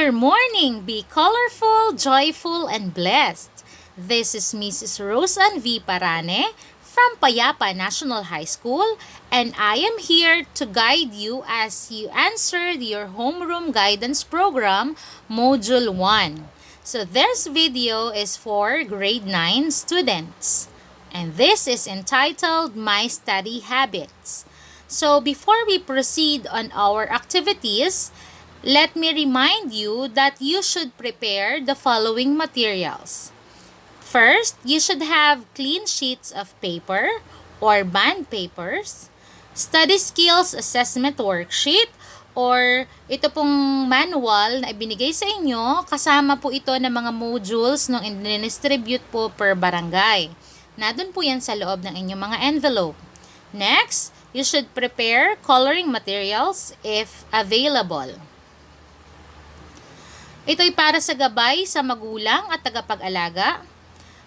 your morning be colorful, joyful, and blessed. This is Mrs. Rosan V. Parane from Payapa National High School, and I am here to guide you as you answer your Homeroom Guidance Program, Module 1. So this video is for grade 9 students, and this is entitled My Study Habits. So before we proceed on our activities, let me remind you that you should prepare the following materials. First, you should have clean sheets of paper or bond papers, study skills assessment worksheet, or ito pong manual na ibinigay sa inyo, kasama po ito ng mga modules nung in-distribute po per barangay. Nandun po yan sa loob ng inyong mga envelope. Next, you should prepare coloring materials if available. Ito'y para sa gabay sa magulang at tagapag-alaga.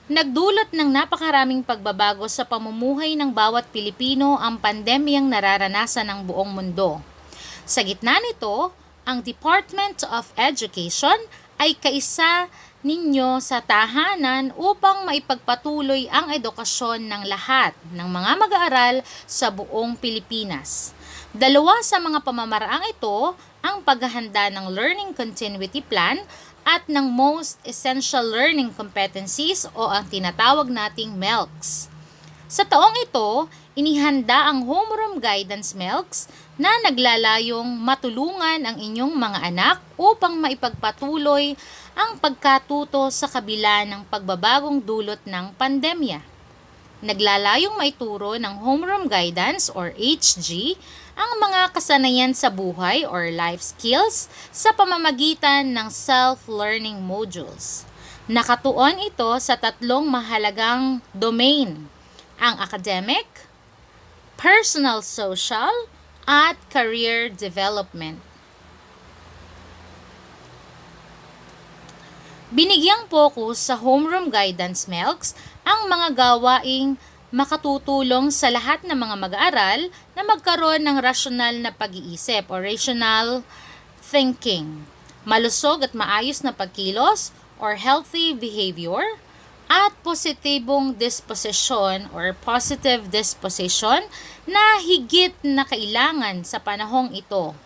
Nagdulot ng napakaraming pagbabago sa pamumuhay ng bawat Pilipino ang pandemyang nararanasan ng buong mundo. Sa gitna nito, ang Department of Education ay kaisa ninyo sa tahanan upang maipagpatuloy ang edukasyon ng lahat ng mga mag-aaral sa buong Pilipinas. Dalawa sa mga pamamaraang ito ang paghahanda ng Learning Continuity Plan at ng Most Essential Learning Competencies o ang tinatawag nating MELCs. Sa taong ito, inihanda ang Homeroom Guidance MELCs na naglalayong matulungan ang inyong mga anak upang maipagpatuloy ang pagkatuto sa kabila ng pagbabagong dulot ng pandemya. Naglalayong maituro ng Homeroom Guidance or HG ang mga kasanayan sa buhay or life skills sa pamamagitan ng self-learning modules. Nakatuon ito sa tatlong mahalagang domain, ang academic, personal social, at career development. Binigyang focus sa Homeroom Guidance MELCs ang mga gawaing makatutulong sa lahat ng mga mag-aaral na magkaroon ng rasyonal na pag-iisip o rational thinking, malusog at maayos na pagkilos or healthy behavior, at positibong disposition or positive disposition na higit na kailangan sa panahong ito.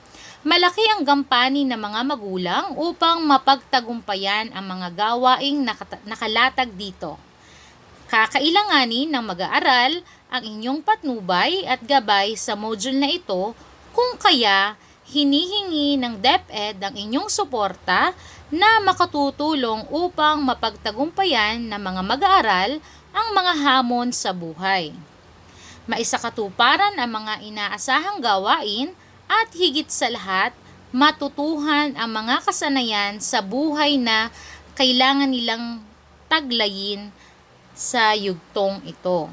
Malaki ang gampanin ng mga magulang upang mapagtagumpayan ang mga gawaing nakalatag dito. Kakailanganin ng mag-aaral ang inyong patnubay at gabay sa module na ito, kung kaya hinihingi ng DepEd ang inyong suporta na makatutulong upang mapagtagumpayan ng mga mag-aaral ang mga hamon sa buhay. Maisakatuparan ang mga inaasahang gawain at higit sa lahat, matutuhan ang mga kasanayan sa buhay na kailangan nilang taglayin sa yugtong ito.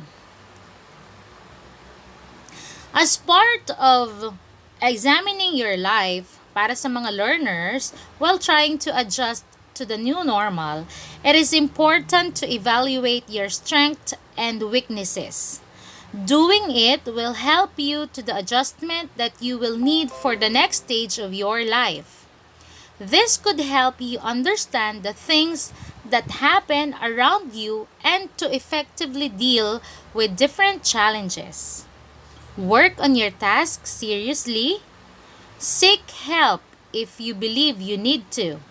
As part of examining your life para sa mga learners while trying to adjust to the new normal, it is important to evaluate your strengths and weaknesses. Doing it will help you to the adjustment that you will need for the next stage of your life. This could help you understand the things that happen around you and to effectively deal with different challenges. Work on your tasks seriously. Seek help if you believe you need to.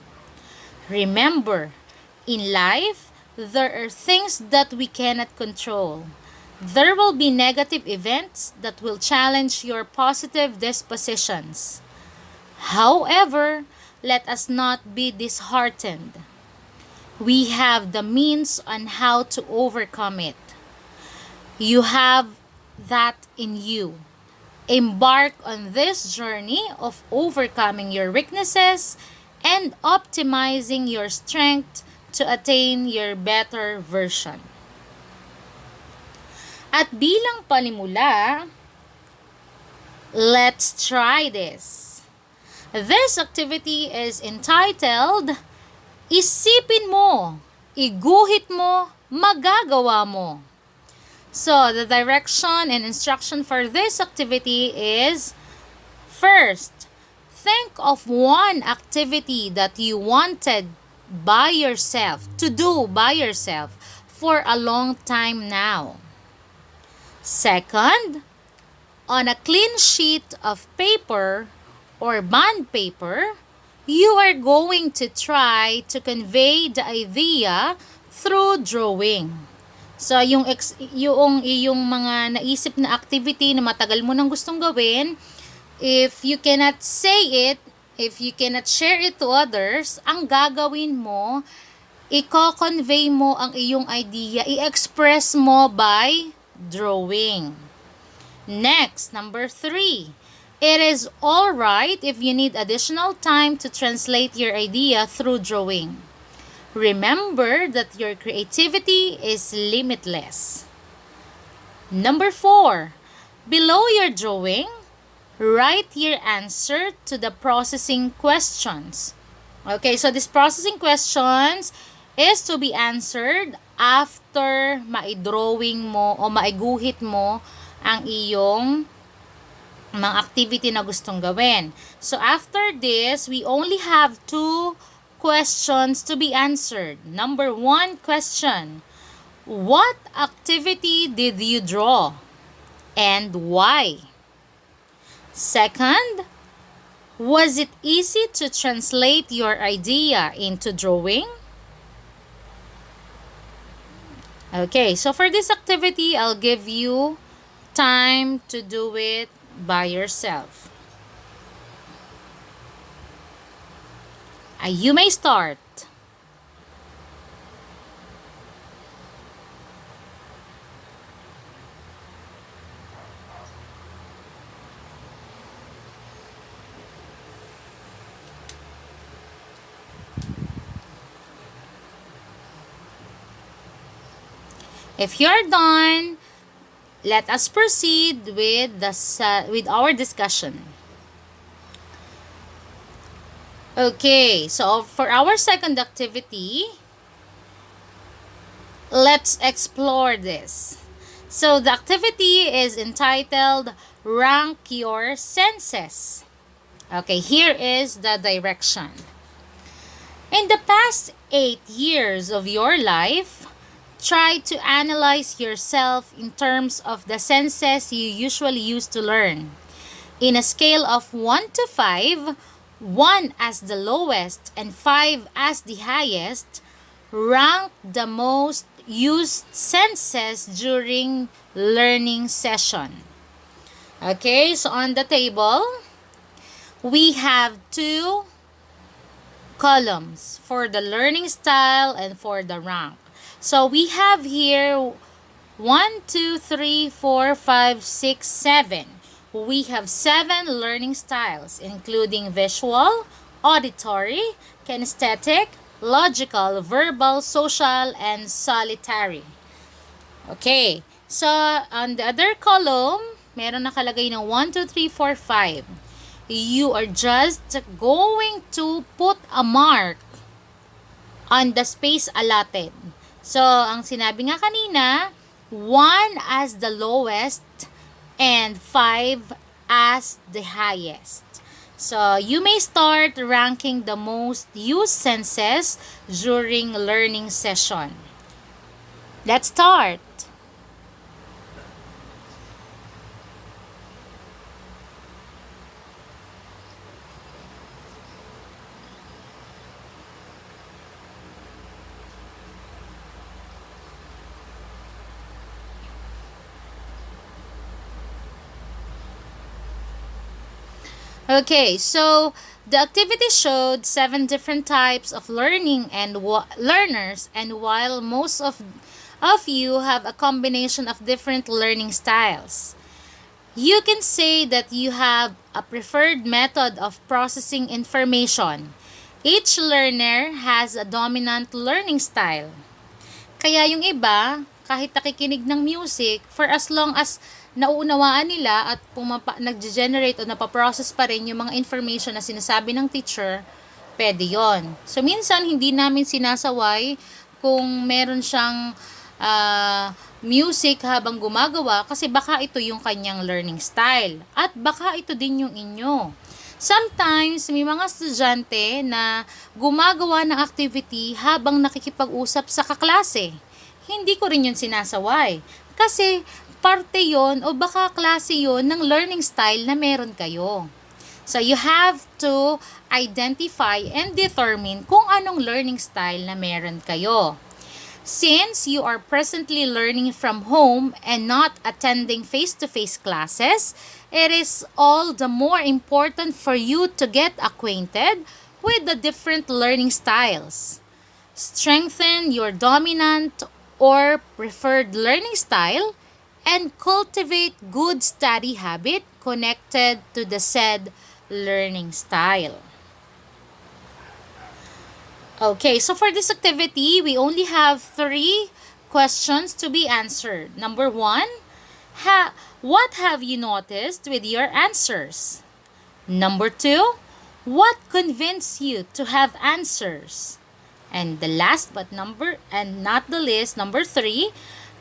Remember, in life, there are things that we cannot control. There will be negative events that will challenge your positive dispositions. However, let us not be disheartened. We have the means on how to overcome it. You have that in you. Embark on this journey of overcoming your weaknesses and optimizing your strength to attain your better version. At bilang panimula, let's try this. This activity is entitled, Isipin mo, iguhit mo, magagawa mo. So, the direction and instruction for this activity is, first, think of one activity that you wanted to do by yourself for a long time now. Second, on a clean sheet of paper or bond paper, you are going to try to convey the idea through drawing. So, yung mga naisip na activity na matagal mo nang gustong gawin, if you cannot say it, if you cannot share it to others, ang gagawin mo, i-convey mo ang iyong idea, i-express mo by drawing. Next, number 3. It is alright if you need additional time to translate your idea through drawing. Remember that your creativity is limitless. Number 4. Below your drawing, write your answer to the processing questions. Okay, so these processing questions is to be answered after maidrawing mo o maiguhit mo ang iyong mga activity na gustong gawin. So after this, we only have 2 questions to be answered. Number 1 question, what activity did you draw and why? Second, was it easy to translate your idea into drawing? Okay, so for this activity, I'll give you time to do it by yourself. You may start. If you're done, let us proceed with our discussion. Okay, so for our second activity, let's explore this. So the activity is entitled Rank Your Senses. Okay, here is the direction. In the past 8 years of your life, try to analyze yourself in terms of the senses you usually use to learn. In a scale of 1 to 5, 1 as the lowest and 5 as the highest, rank the most used senses during learning session. Okay, so on the table, we have 2 columns for the learning style and for the rank. So we have here 1, 2, 3, 4, 5, 6, 7. We have 7 learning styles, including visual, auditory, kinesthetic, logical, verbal, social, and solitary. Okay, so on the other column, meron nakalagay na 1, 2, 3, 4, 5. You are just going to put a mark on the space allotted. So, ang sinabi nga kanina, 1 as the lowest and 5 as the highest. So, you may start ranking the most used senses during learning session. Let's start. Okay, so the activity showed 7 different types of learning and learners, and while most of you have a combination of different learning styles, you can say that you have a preferred method of processing information. Each learner has a dominant learning style. Kaya yung iba, kahit nakikinig ng music, for as long as nauunawaan nila at nag-generate o napaprocess pa rin yung mga information na sinasabi ng teacher, pwede yon. So, minsan, hindi namin sinasaway kung meron siyang music habang gumagawa kasi baka ito yung kanyang learning style at baka ito din yung inyo. Sometimes, may mga estudyante na gumagawa ng activity habang nakikipag-usap sa kaklase. Hindi ko rin yun sinasaway. Kasi parte yon o baka klase yon ng learning style na meron kayo. So, you have to identify and determine kung anong learning style na meron kayo. Since you are presently learning from home and not attending face-to-face classes, it is all the more important for you to get acquainted with the different learning styles. Strengthen your dominant or preferred learning style and cultivate good study habit connected to the said learning style. Okay, so for this activity, we only have 3 questions to be answered. Number 1, what have you noticed with your answers? Number 2, what convinced you to have answers? And the last but not the least, number 3,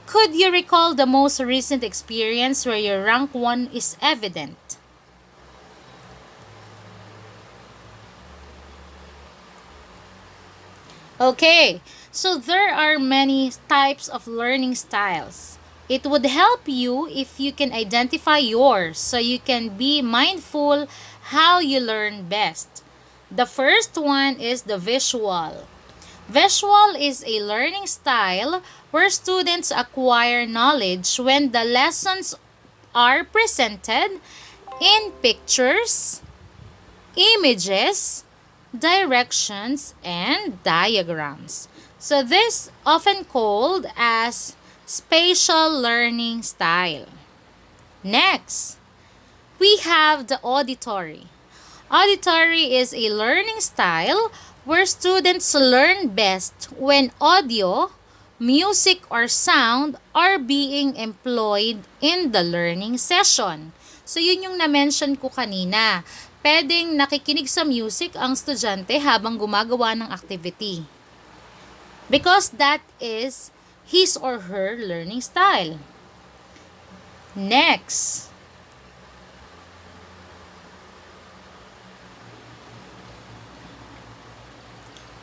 could you recall the most recent experience where your rank 1 is evident? Okay, so there are many types of learning styles. It would help you if you can identify yours so you can be mindful how you learn best. The first one is the visual. Visual is a learning style where students acquire knowledge when the lessons are presented in pictures, images, directions, and diagrams. So this often called as spatial learning style. Next, we have the auditory. Auditory is a learning style where students learn best when audio, music, or sound are being employed in the learning session. So yun yung na-mention ko kanina. Pwedeng nakikinig sa music ang estudyante habang gumagawa ng activity. Because that is his or her learning style. Next.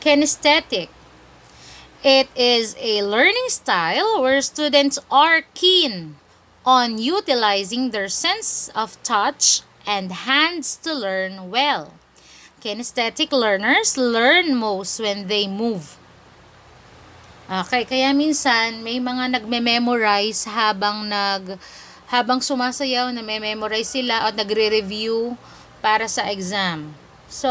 Kinesthetic. It is a learning style where students are keen on utilizing their sense of touch and hands to learn well. Kinesthetic learners learn most when they move. Okay, kaya minsan may mga nagme-memorize habang sumasayaw, na-memorize sila at nagre-review para sa exam. So,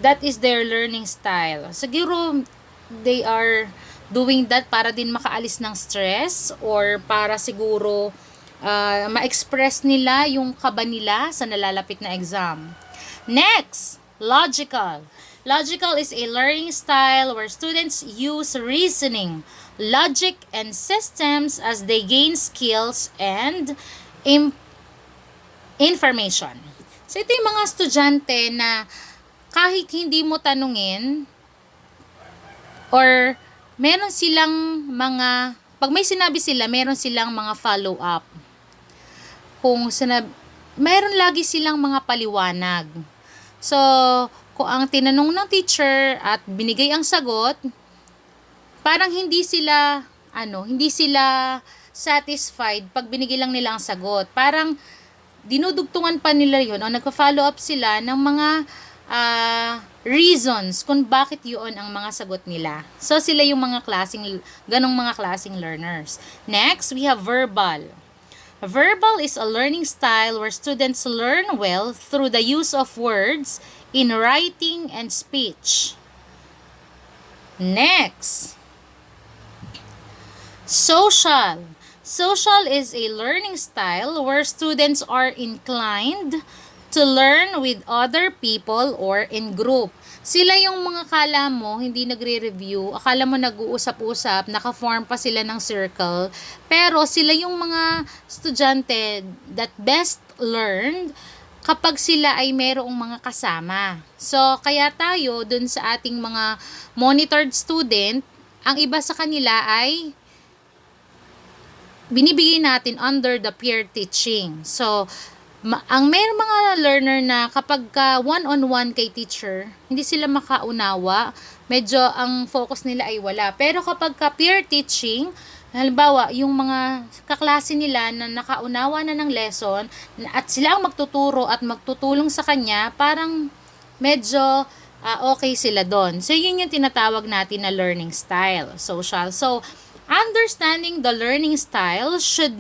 that is their learning style. Siguro they are doing that para din makaalis ng stress or para siguro ma-express nila yung kaba nila sa nalalapit na exam. Next, logical. Logical is a learning style where students use reasoning, logic, and systems as they gain skills and information. So ito yung mga estudyante na kahit hindi mo tanungin or meron silang pag may sinabi sila, meron silang mga follow-up. Mayroon lagi silang mga paliwanag. So, kung ang tinanong ng teacher at binigay ang sagot, parang hindi sila satisfied pag binigay lang nila ang sagot. Parang dinudugtungan pa nila yun o nagpa-follow up sila ng mga reasons kung bakit yun ang mga sagot nila. So, sila yung ganong mga klaseng learners. Next, we have verbal. Verbal is a learning style where students learn well through the use of words in writing and speech. Next, social. Social is a learning style where students are inclined to learn with other people or in group. Sila yung mga akala mo hindi nagre-review, akala mo nag-uusap-usap, naka-form pa sila ng circle, pero sila yung mga estudyante that best learned kapag sila ay merong mga kasama. So, kaya tayo dun sa ating mga monitored student, ang iba sa kanila ay binibigay natin under the peer teaching. So, Ang may mga learner na kapag ka one-on-one kay teacher, hindi sila makaunawa, medyo ang focus nila ay wala. Pero kapag ka peer teaching, halimbawa, yung mga kaklase nila na nakaunawa na ng lesson at sila ang magtuturo at magtutulong sa kanya, parang medyo okay sila doon. So, yun yung tinatawag natin na learning style, social. So, understanding the learning style should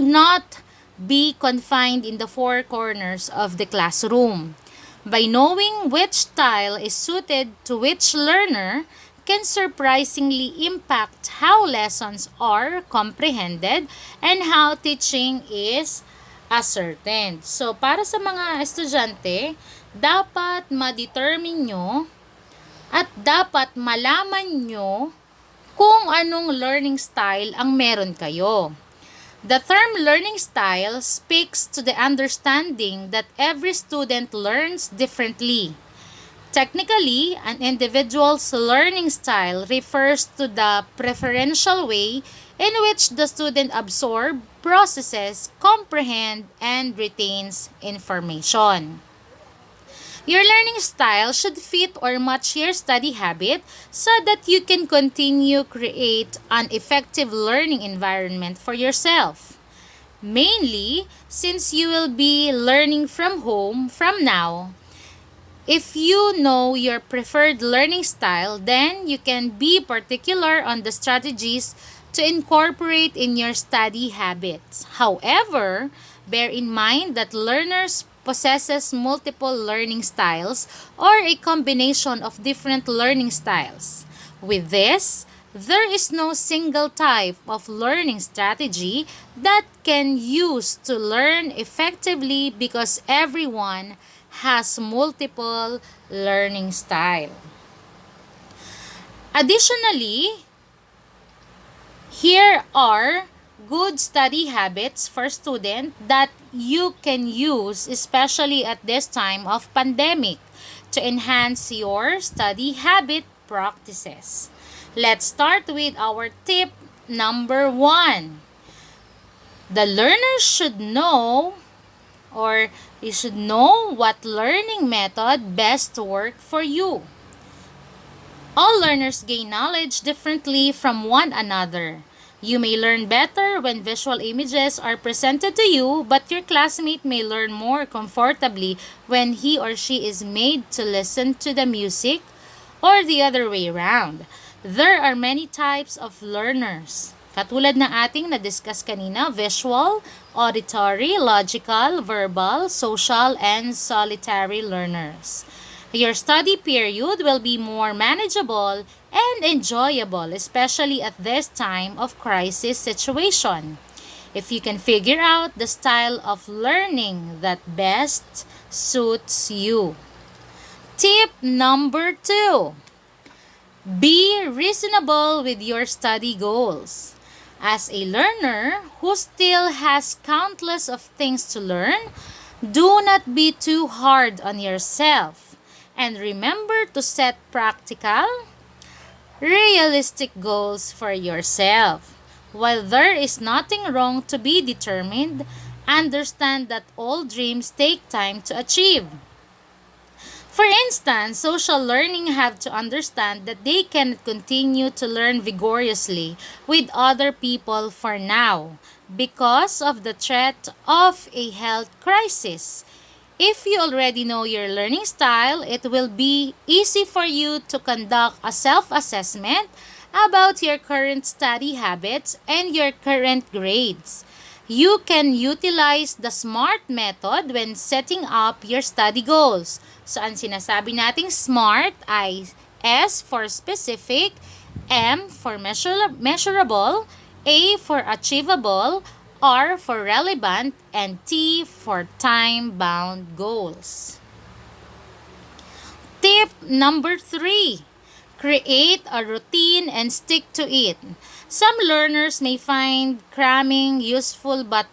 not be confined in the four corners of the classroom. By knowing which style is suited to which learner can surprisingly impact how lessons are comprehended and how teaching is ascertained. So, para sa mga estudyante, dapat ma-determine nyo at dapat malaman nyo kung anong learning style ang meron kayo. The term learning style speaks to the understanding that every student learns differently. Technically, an individual's learning style refers to the preferential way in which the student absorbs, processes, comprehends, and retains information. Your learning style should fit or match your study habit so that you can continue create an effective learning environment for yourself. Mainly, since you will be learning from home from now, if you know your preferred learning style, then you can be particular on the strategies to incorporate in your study habits. However, bear in mind that learners possesses multiple learning styles or a combination of different learning styles. With this, there is no single type of learning strategy that can use to learn effectively because everyone has multiple learning style. Additionally, here are good study habits for students that you can use, especially at this time of pandemic, to enhance your study habit practices. Let's start with our tip number 1. The learner should know or you should know what learning method best work for you. All learners gain knowledge differently from one another. You may learn better when visual images are presented to you, but your classmate may learn more comfortably when he or she is made to listen to the music or the other way around. There are many types of learners. Katulad ng ating na-discuss kanina, visual, auditory, logical, verbal, social, and solitary learners. Your study period will be more manageable and enjoyable, especially at this time of crisis situation. If you can figure out the style of learning that best suits you. Tip number 2. Be reasonable with your study goals. As a learner who still has countless of things to learn, do not be too hard on yourself. And remember to set practical, realistic goals for yourself. While there is nothing wrong to be determined, understand that all dreams take time to achieve. For instance, social learning have to understand that they cannot continue to learn vigorously with other people for now because of the threat of a health crisis. If you already know your learning style, it will be easy for you to conduct a self-assessment about your current study habits and your current grades. You can utilize the SMART method when setting up your study goals. So, ang sinasabi nating SMART ay S for specific, M for measurable, A for achievable, R for relevant, and T for time-bound goals. Tip number 3. Create a routine and stick to it. Some learners may find cramming useful, but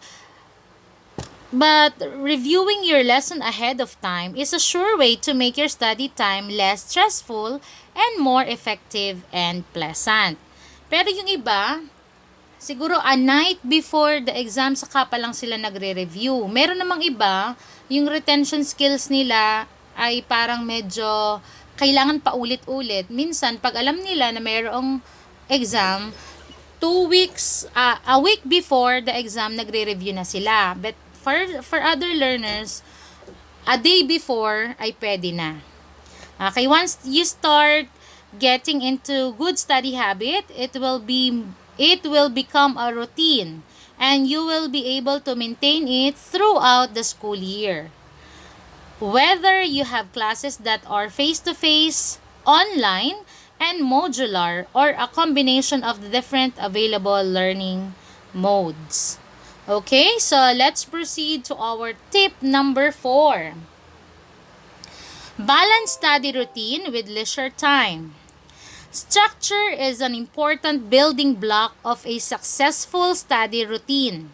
reviewing your lesson ahead of time is a sure way to make your study time less stressful and more effective and pleasant. Pero yung iba, siguro a night before the exam saka pa lang sila nagre-review. Meron namang iba, yung retention skills nila ay parang medyo kailangan pa ulit-ulit. Minsan, pag alam nila na mayroong exam, 2 weeks, a week before the exam, nagre-review na sila. But for other learners, a day before ay pwede na. Okay, once you start getting into good study habit, it will become a routine and you will be able to maintain it throughout the school year. Whether you have classes that are face-to-face, online, and modular, or a combination of the different available learning modes. Okay, so let's proceed to our tip number 4. Balance study routine with leisure time. Structure is an important building block of a successful study routine.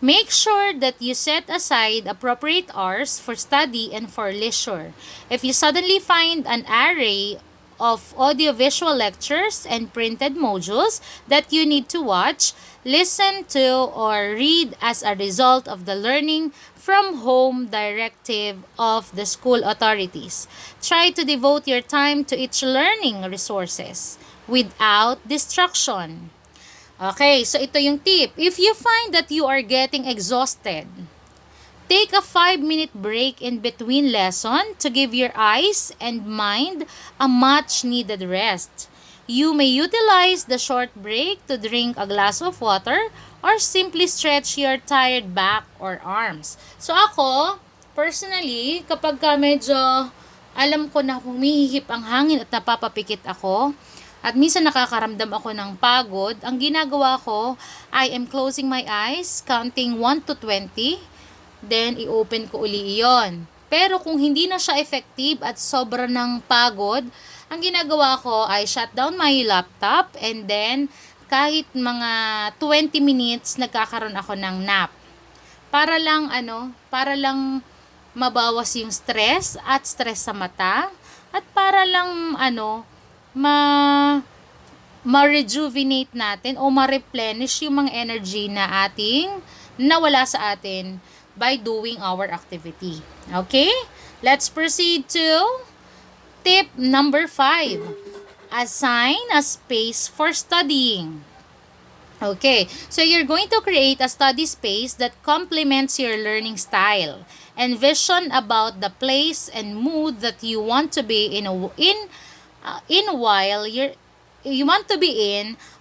Make sure that you set aside appropriate hours for study and for leisure. If you suddenly find an array of audiovisual lectures and printed modules that you need to watch, listen to, or read as a result of the learning from home directive of the school authorities. Try to devote your time to each learning resources without distraction. Okay, so ito yung tip. If you find that you are getting exhausted, take a 5-minute break in between lesson to give your eyes and mind a much-needed rest. You may utilize the short break to drink a glass of water or simply stretch your tired back or arms. So ako, personally, kapag medyo alam ko na humihihip ang hangin at napapapikit ako, at minsan nakakaramdam ako ng pagod, ang ginagawa ko, I am closing my eyes, counting 1 to 20, then i-open ko uli iyon. Pero kung hindi na siya effective at sobra ng pagod, ang ginagawa ko ay shut down my laptop and then kahit mga 20 minutes nagkakaroon ako ng nap. Para lang mabawas yung stress at stress sa mata at para lang ma-rejuvenate natin o ma-replenish yung mga energy na ating nawala sa atin by doing our activity. Okay? Let's proceed to tip number 5. Assign a space for studying. Okay, so you're going to create a study space that complements your learning style. Envision about the place and mood that you want to be in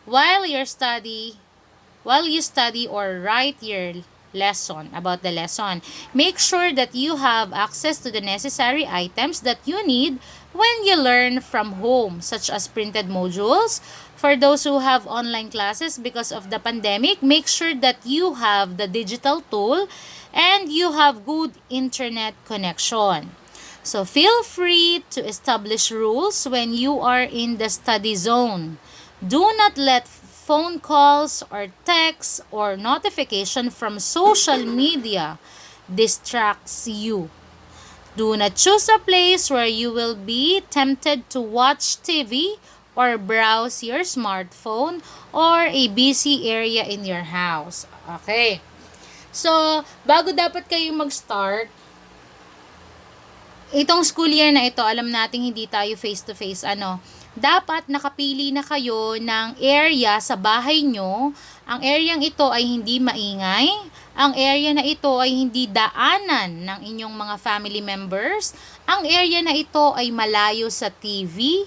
while you study or write your lesson about the lesson. Make sure that you have access to the necessary items that you need when you learn from home, such as printed modules. For those who have online classes because of the pandemic, make sure that you have the digital tool and you have good internet connection. So feel free to establish rules when you are in the study zone. Do not let phone calls or texts or notification from social media distracts you. Do not choose a place where you will be tempted to watch TV or browse your smartphone or a busy area in your house. Okay. So, bago dapat kayo mag-start, itong school year na ito, alam nating hindi tayo face-to-face, dapat nakapili na kayo ng area sa bahay nyo. Ang areang ito ay hindi maingay. Ang area na ito ay hindi daanan ng inyong mga family members. Ang area na ito ay malayo sa TV,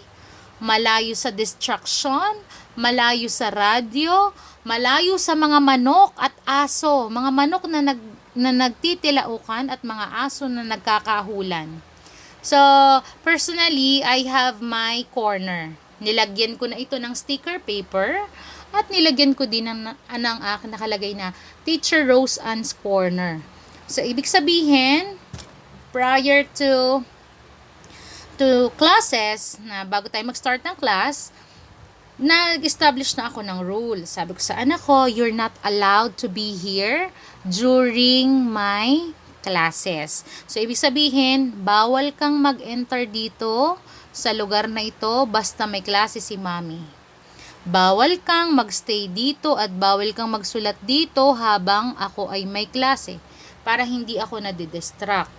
malayo sa distraction, malayo sa radyo, malayo sa mga manok at aso. Mga manok na nagtitilaukan at mga aso na nagkakahulan. So, personally, I have my corner. Nilagyan ko na ito ng sticker paper at nilagyan ko din ng nakalagay na Teacher Rose Ann's Corner. So, ibig sabihin, prior to classes, na bago tayo mag-start ng class, nag-establish na ako ng rule. Sabi ko sa anak ko, you're not allowed to be here during my classes. So, ibig sabihin, bawal kang mag-enter dito sa lugar na ito basta may klase si mommy. Bawal kang magstay dito at bawal kang magsulat dito habang ako ay may klase para hindi ako nadidistract.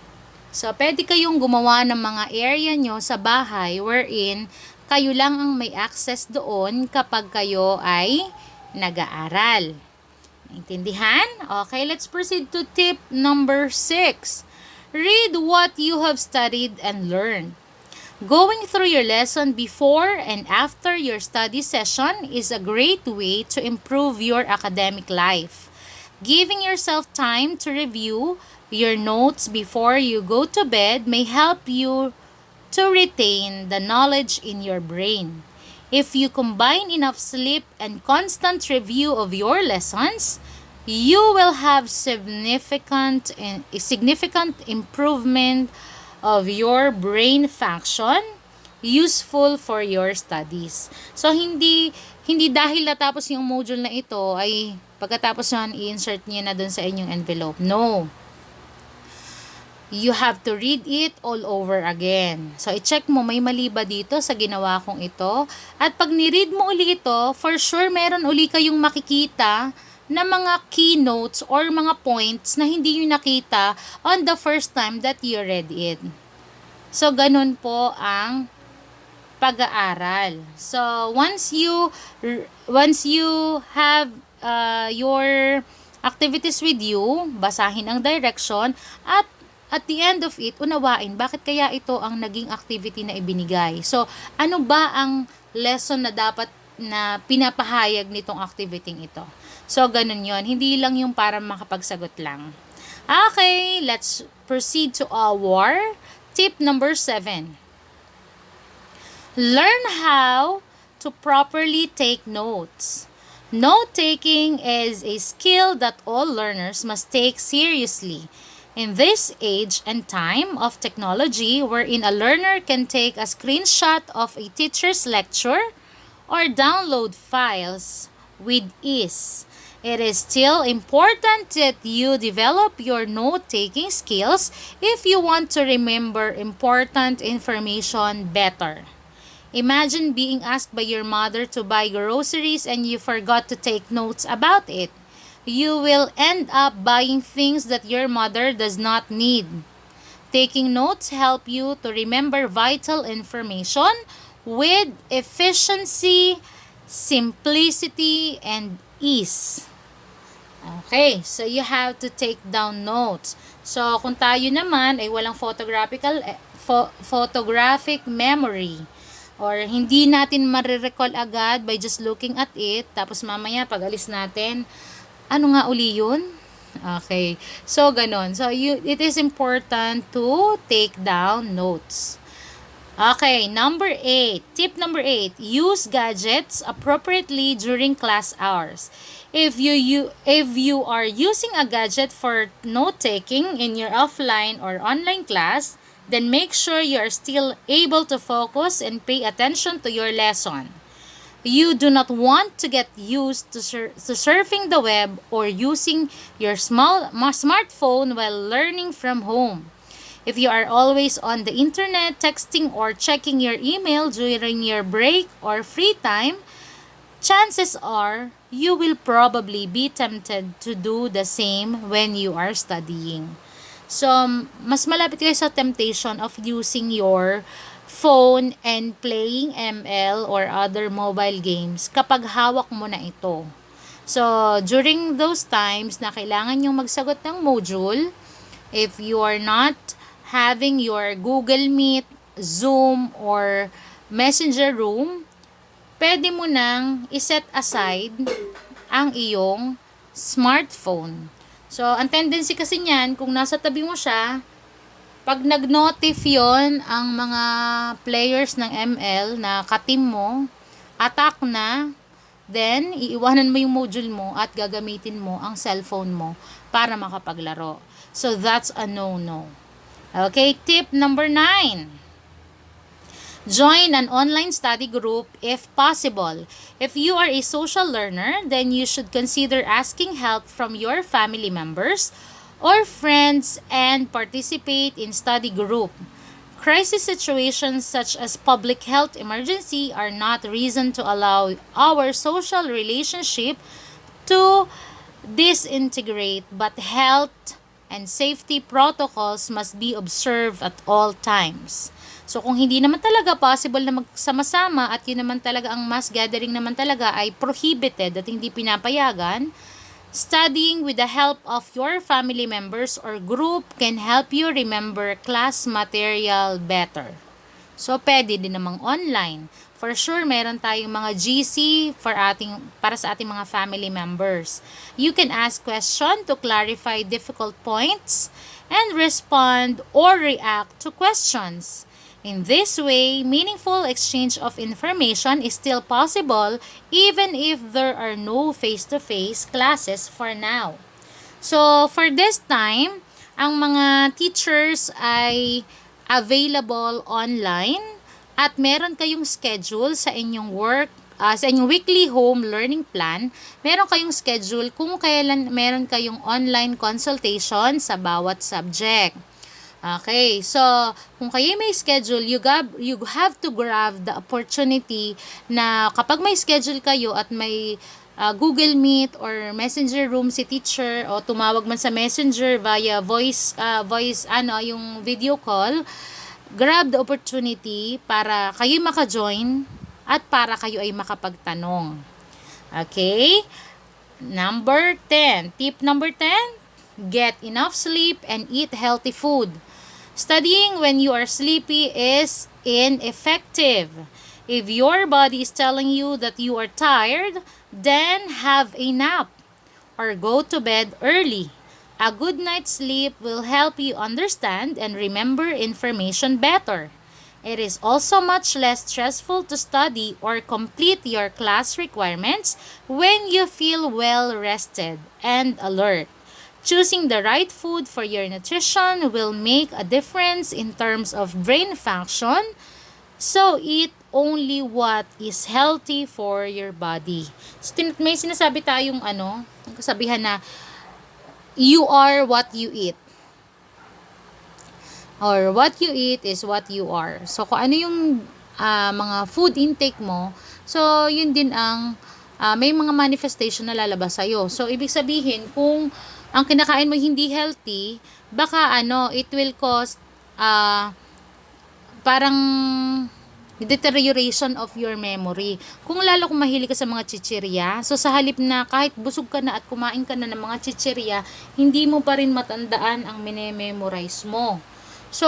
So, pwede kayong gumawa ng mga area nyo sa bahay wherein kayo lang ang may access doon kapag kayo ay nag-aaral. Intindihan? Okay, let's proceed to tip number 6. Read what you have studied and learned. Going through your lesson before and after your study session is a great way to improve your academic life. Giving yourself time to review your notes before you go to bed may help you to retain the knowledge in your brain. If you combine enough sleep and constant review of your lessons, you will have significant improvement of your brain function useful for your studies. So, hindi dahil natapos yung module na ito ay pagkatapos yan, i-insert niyo na dun sa inyong envelope. No. You have to read it all over again. So, i-check mo, may mali ba dito sa ginawa kong ito? At pag ni-read mo uli ito, for sure, meron uli kayong makikita na mga keynotes or mga points na hindi nyo nakita on the first time that you read it. So, ganun po ang pag-aaral. So, once you have your activities with you, basahin ang direction at the end of it, unawain bakit kaya ito ang naging activity na ibinigay. So, ano ba ang lesson na dapat na pinapahayag nitong activity ito? So, ganun yon. Hindi lang yung para makapagsagot lang. Okay, let's proceed to our tip number 7. Learn how to properly take notes. Note-taking is a skill that all learners must take seriously. In this age and time of technology wherein a learner can take a screenshot of a teacher's lecture or download files with ease, it is still important that you develop your note-taking skills if you want to remember important information better. Imagine being asked by your mother to buy groceries and you forgot to take notes about it. You will end up buying things that your mother does not need. Taking notes help you to remember vital information with efficiency, simplicity, and ease. Okay, so you have to take down notes. So, kung tayo naman ay walang photographic memory or hindi natin marirecall agad by just looking at it, tapos mamaya pag alis natin, ano nga uli yun? Okay, so ganon. So, it is important to take down notes. Okay, tip number 8, use gadgets appropriately during class hours. If you are using a gadget for note-taking in your offline or online class, then make sure you are still able to focus and pay attention to your lesson. You do not want to get used to surfing the web or using your smartphone while learning from home. If you are always on the internet, texting or checking your email during your break or free time, chances are you will probably be tempted to do the same when you are studying. So, mas malapit kayo sa temptation of using your phone and playing ML or other mobile games kapag hawak mo na ito. So, during those times na kailangan nyo magsagot ng module, if you are not having your Google Meet, Zoom, or Messenger room, pwede mo nang iset aside ang iyong smartphone. So, ang tendency kasi niyan, kung nasa tabi mo siya, pag nag-notif yon ang mga players ng ML na katim mo, attack na, then, iiwanan mo yung module mo at gagamitin mo ang cellphone mo para makapaglaro. So, that's a no-no. Okay, tip number 9. Join an online study group if possible. If you are a social learner, then you should consider asking help from your family members or friends and participate in study group. Crisis situations such as public health emergency are not reason to allow our social relationship to disintegrate, but health and safety protocols must be observed at all times. So kung hindi naman talaga possible na magsama-sama at yun naman talaga ang mass gathering naman talaga ay prohibited at hindi pinapayagan, studying with the help of your family members or group can help you remember class material better. So pwede din namang online. For sure, meron tayong mga GC para sa ating mga family members. You can ask questions to clarify difficult points and respond or react to questions. In this way, meaningful exchange of information is still possible even if there are no face-to-face classes for now. So, for this time, ang mga teachers ay available online at meron kayong schedule sa inyong sa inyong weekly home learning plan, meron kayong schedule kung kailan meron kayong online consultation sa bawat subject. Okay, so kung kayo may schedule, you have to grab the opportunity na kapag may schedule kayo at may Google Meet or Messenger Room si teacher o tumawag man sa Messenger via voice yung video call, grab the opportunity para kayo maka-join at para kayo ay makapagtanong. Okay? Tip number 10, get enough sleep and eat healthy food. Studying when you are sleepy is ineffective. If your body is telling you that you are tired, then have a nap or go to bed early. A good night's sleep will help you understand and remember information better. It is also much less stressful to study or complete your class requirements when you feel well rested and alert. Choosing the right food for your nutrition will make a difference in terms of brain function, so eat only what is healthy for your body. So, may sinasabi tayong kasabihan na you are what you eat. Or what you eat is what you are. So, kung ano yung mga food intake mo, so, yun din ang may mga manifestation na lalabas sa'yo. So, ibig sabihin, kung ang kinakain mo hindi healthy, baka it will cause parang deterioration of your memory. Kung lalo kung mahilig ka sa mga chichirya, so sa halip na kahit busog ka na at kumain ka na ng mga chichirya, hindi mo pa rin matandaan ang mine-memorize mo. So,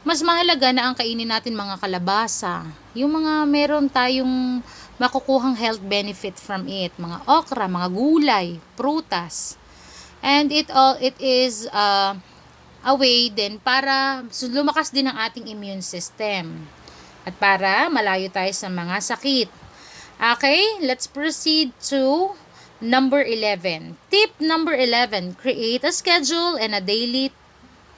mas mahalaga na ang kainin natin mga kalabasa. Yung mga meron tayong makukuhang health benefit from it. Mga okra, mga gulay, prutas. And it is a way din para lumakas din ang ating immune system. At para malayo tayo sa mga sakit. Okay, let's proceed to number 11. Tip number 11, create a schedule and a daily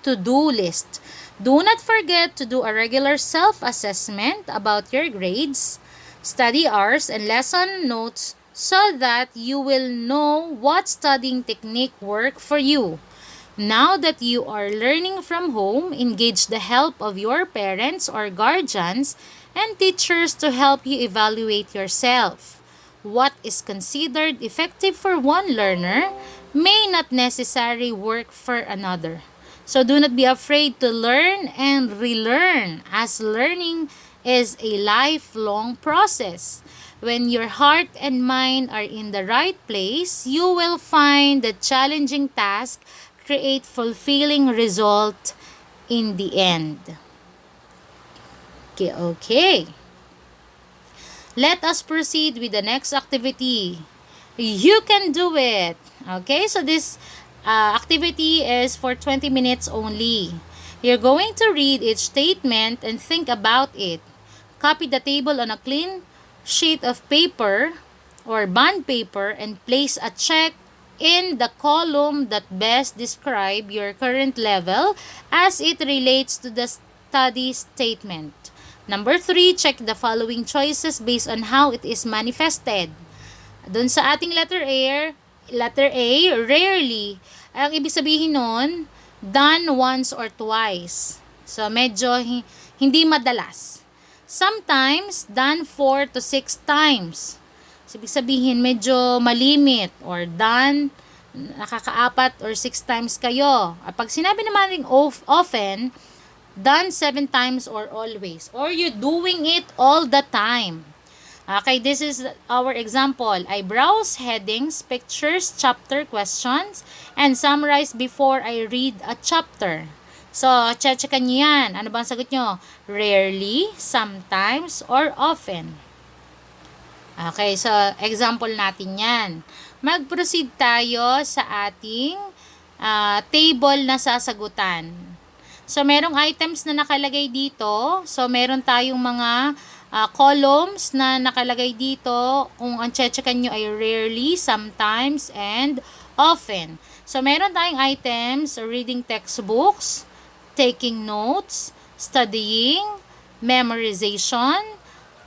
to-do list. Do not forget to do a regular self-assessment about your grades, study hours, and lesson notes so that you will know what studying technique work for you. Now that you are learning from home, engage the help of your parents or guardians and teachers to help you evaluate yourself. What is considered effective for one learner may not necessarily work for another. So do not be afraid to learn and relearn, as learning is a lifelong process. When your heart and mind are in the right place, you will find the challenging task create fulfilling result in the end. Okay. Let us proceed with the next activity. You can do it. Okay, so this activity is for 20 minutes only. You're going to read each statement and think about it. Copy the table on a clean sheet of paper or bond paper and place a check in the column that best describe your current level as it relates to the study statement. Number 3, check the following choices based on how it is manifested. Doon sa ating letter A, rarely. Ang ibig sabihin nun, done once or twice. So, medyo Hindi madalas. Sometimes, done 4 to 6 times. Ibig sabihin, medyo malimit or done, nakaka-4 or 6 times kayo. At pag sinabi naman rin often, done 7 times or always. Or you're doing it all the time. Okay, this is our example. I browse headings, pictures, chapter questions, and summarize before I read a chapter. So, checkan nyo yan. Ano bang sagot nyo? Rarely, sometimes, or often. Okay, so example natin yan. Mag-proceed tayo sa ating table na sasagutan. So, merong items na nakalagay dito. So, meron tayong mga columns na nakalagay dito. Kung ang checkan nyo ay rarely, sometimes, and often. So, meron tayong items, reading textbooks, taking notes, studying, memorization,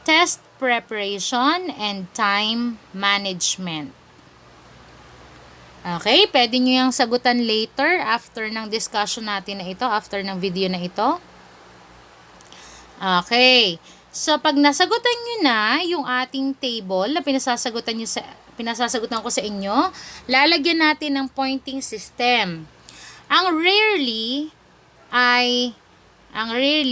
test preparation, and time management. Okay, pwede nyo yung sagutan later after ng discussion natin na ito, after ng video na ito. Okay, so pag nasagutan nyo na yung ating table na pinasasagutan ko sa inyo, lalagyan natin ng pointing system. Ang rarely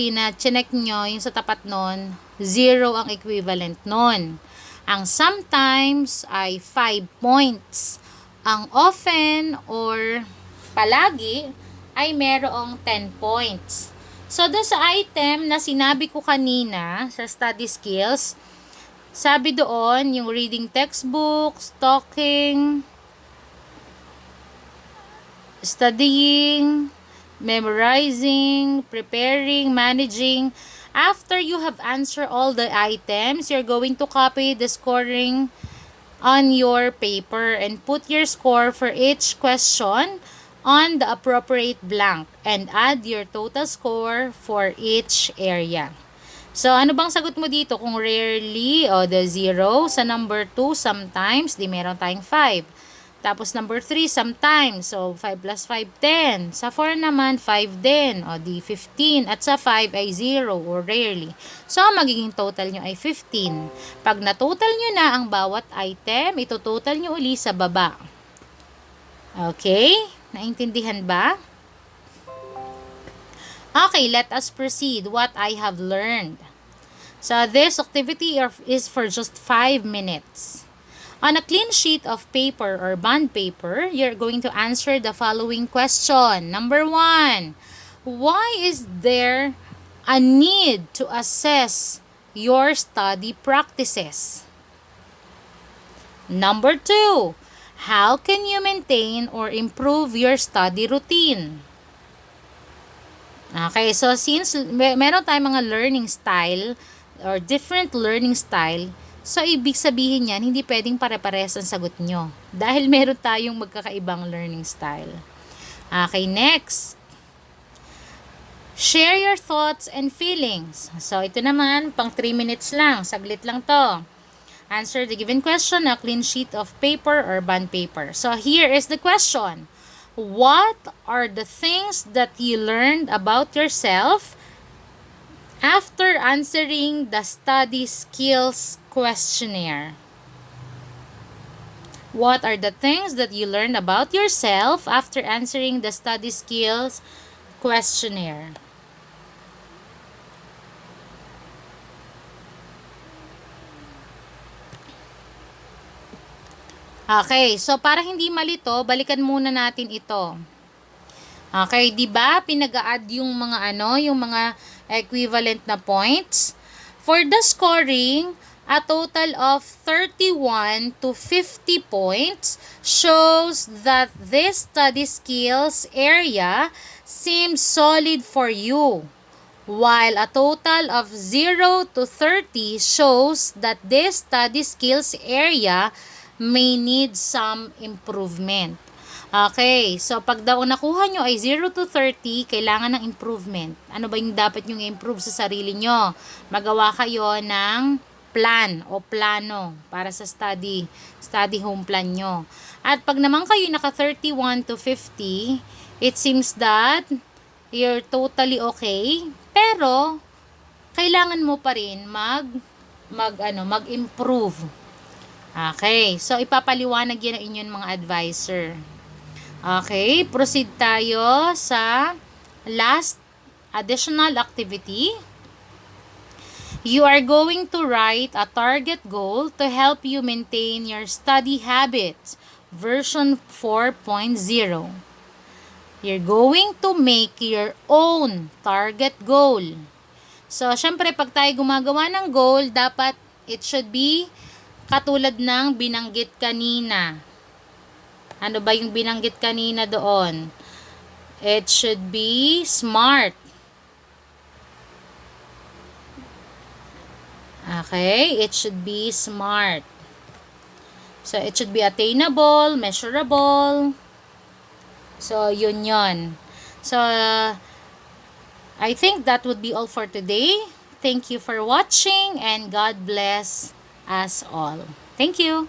na chinek nyo, yung sa tapat nun, 0 ang equivalent nun. Ang sometimes ay 5 points. Ang often or palagi ay merong 10 points. So, doon sa item na sinabi ko kanina sa study skills, sabi doon yung reading textbooks, talking, studying, memorizing, preparing, managing. After you have answered all the items, you're going to copy the scoring on your paper and put your score for each question on the appropriate blank and add your total score for each area. So, ano bang sagot mo dito? Kung rarely, the 0. Sa number 2, sometimes, di meron tayong 5. Tapos number 3, sometimes. So, 5 plus 5, 10. Sa 4 naman, 5 din. O, di 15. At sa 5 ay 0 or rarely. So, magiging total nyo ay 15. Pag na-total nyo na ang bawat item, ito-total nyo uli sa baba. Okay? Naintindihan ba? Okay, let us proceed. What I have learned. So, this activity is for just 5 minutes. On a clean sheet of paper or bond paper, you're going to answer the following question. Number 1, why is there a need to assess your study practices? Number 2, how can you maintain or improve your study routine? Okay, so since meron tayong mga learning style or different learning style, so, ibig sabihin yan, hindi pwedeng pare-pares ang sagot nyo. Dahil meron tayong magkakaibang learning style. Okay, next. Share your thoughts and feelings. So, ito naman, pang 3 minutes lang. Saglit lang to. Answer the given question on a clean sheet of paper or bond paper. So, here is the question. What are the things that you learned about yourself after answering the study skills questionnaire? What are the things that you learned about yourself after answering the study skills questionnaire? Okay, so para hindi malito, balikan muna natin ito. Okay, 'di ba? Pinag-a-add yung mga yung mga equivalent na points. For the scoring, a total of 31 to 50 points shows that this study skills area seems solid for you, while a total of 0 to 30 shows that this study skills area may need some improvement. Okay, so pag daw nakuha nyo ay 0 to 30, kailangan ng improvement. Ano ba yung dapat nyo i-improve sa sarili nyo? Magawa kayo ng plan o plano para sa study home plan nyo. At pag naman kayo naka 31 to 50, it seems that you're totally okay. Pero, kailangan mo pa rin mag-improve. Okay, so ipapaliwanag yan ng inyong mga advisor. Okay, proceed tayo sa last additional activity. You are going to write a target goal to help you maintain your study habits, version 4.0. You're going to make your own target goal. So, syempre, pag tayo gumagawa ng goal, dapat it should be katulad ng binanggit kanina. Ano ba yung binanggit kanina doon? It should be SMART. Okay, it should be SMART. So, it should be attainable, measurable. So, yun yon. So, I think that would be all for today. Thank you for watching and God bless us all. Thank you.